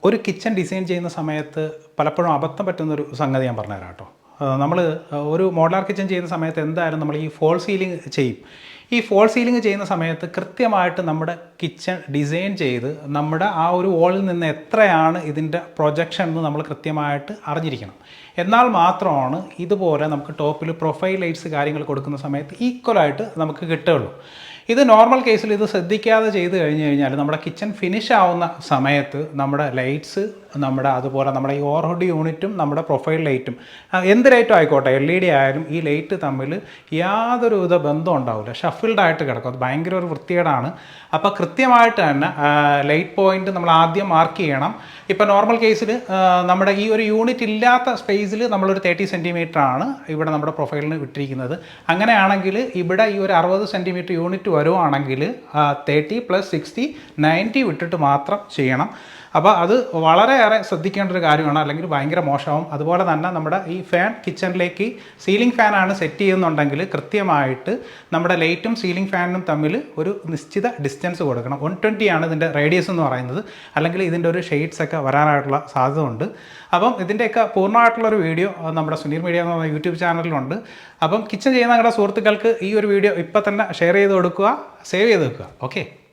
ഒരു kitchen design ചെയ്യുന്ന സമയത്ത് പലപ്പോഴും അബദ്ധം പറ്റുന്നൊരു സംഗതി ഞാൻ പറഞ്ഞുതരാം കേട്ടോ. നമ്മൾ ഒരു മോഡുലാർ കിച്ചൺ ചെയ്യുന്ന സമയത്ത് എന്തായാലും നമ്മൾ ഈ ഫോൾ സീലിംഗ് ചെയ്യും. ഈ ഫോൾ സീലിംഗ് ചെയ്യുന്ന സമയത്ത് കൃത്യമായിട്ട് നമ്മുടെ കിച്ചൺ ഡിസൈൻ ചെയ്ത് നമ്മുടെ ആ ഒരു വോളിൽ നിന്ന് എത്രയാണ് ഇതിൻ്റെ പ്രൊജക്ഷൻ എന്ന് നമ്മൾ കൃത്യമായിട്ട് അറിഞ്ഞിരിക്കണം. എന്നാൽ മാത്രമാണ് ഇതുപോലെ നമുക്ക് ടോപ്പിൽ പ്രൊഫൈൽ ലൈറ്റ്സ് കാര്യങ്ങൾ കൊടുക്കുന്ന സമയത്ത് ഈക്വലായിട്ട് നമുക്ക് കിട്ടുകയുള്ളൂ. ഇത് നോർമൽ കേസിൽ ഇത് ശ്രദ്ധിക്കാതെ ചെയ്ത് കഴിഞ്ഞ് കഴിഞ്ഞാൽ നമ്മുടെ കിച്ചൺ ഫിനിഷ് ആവുന്ന സമയത്ത് നമ്മുടെ ലൈറ്റ്സ് അതുപോലെ നമ്മുടെ ഈ ഓവർഹെഡ് യൂണിറ്റും നമ്മുടെ പ്രൊഫൈൽ ലൈറ്റും എന്ത് ലൈറ്റും ആയിക്കോട്ടെ, LED ആയാലും ഈ ലൈറ്റ് തമ്മിൽ യാതൊരു വിധ ബന്ധം ഉണ്ടാവില്ല, ഷഫിൾഡ് ആയിട്ട് കിടക്കും. അത് ഭയങ്കര ഒരു വൃത്തികേടാണ്. അപ്പോൾ കൃത്യമായിട്ട് തന്നെ ലൈറ്റ് പോയിന്റ് നമ്മൾ ആദ്യം മാർക്ക് ചെയ്യണം. ഇപ്പോൾ നോർമൽ കേസിൽ നമ്മുടെ ഈ ഒരു യൂണിറ്റ് ഇല്ലാത്ത സ്പേസിൽ നമ്മളൊരു 30 സെൻറ്റിമീറ്റർ ആണ് ഇവിടെ നമ്മുടെ പ്രൊഫൈലിന് വിട്ടിരിക്കുന്നത്. അങ്ങനെയാണെങ്കിൽ ഇവിടെ ഈ ഒരു 60 സെൻറ്റിമീറ്റർ യൂണിറ്റ് വരുവാണെങ്കിൽ 30 + 60 90 വിട്ടിട്ട് മാത്രം ചെയ്യണം. അപ്പോൾ അത് വളരെയേറെ ശ്രദ്ധിക്കേണ്ട ഒരു കാര്യമാണ്, അല്ലെങ്കിൽ ഭയങ്കര മോശമാവും. അതുപോലെ തന്നെ നമ്മുടെ ഈ ഫാൻ കിച്ചണിലേക്ക് സീലിംഗ് ഫാനാണ് സെറ്റ് ചെയ്യുന്നുണ്ടെങ്കിൽ കൃത്യമായിട്ട് നമ്മുടെ ലൈറ്റും സീലിംഗ് ഫാനും തമ്മിൽ ഒരു നിശ്ചിത ഡിസ്റ്റൻസ് കൊടുക്കണം. 120 ആണ് ഇതിൻ്റെ റേഡിയസ് എന്ന് പറയുന്നത്, അല്ലെങ്കിൽ ഇതിൻ്റെ ഒരു ഷെയ്ഡ്സ് ഒക്കെ വരാനായിട്ടുള്ള സാധ്യത ഉണ്ട്. അപ്പം ഇതിൻ്റെയൊക്കെ പൂർണ്ണമായിട്ടുള്ളൊരു വീഡിയോ നമ്മുടെ സുനീർ മീഡിയ എന്ന് പറഞ്ഞ യൂട്യൂബ് ചാനലിലുണ്ട്. അപ്പം കിച്ചൺ ചെയ്യുന്ന നിങ്ങളുടെ സുഹൃത്തുക്കൾക്ക് ഈ ഒരു വീഡിയോ ഇപ്പം തന്നെ ഷെയർ ചെയ്ത് കൊടുക്കുക, സേവ് ചെയ്ത് വെക്കുക. ഓക്കെ.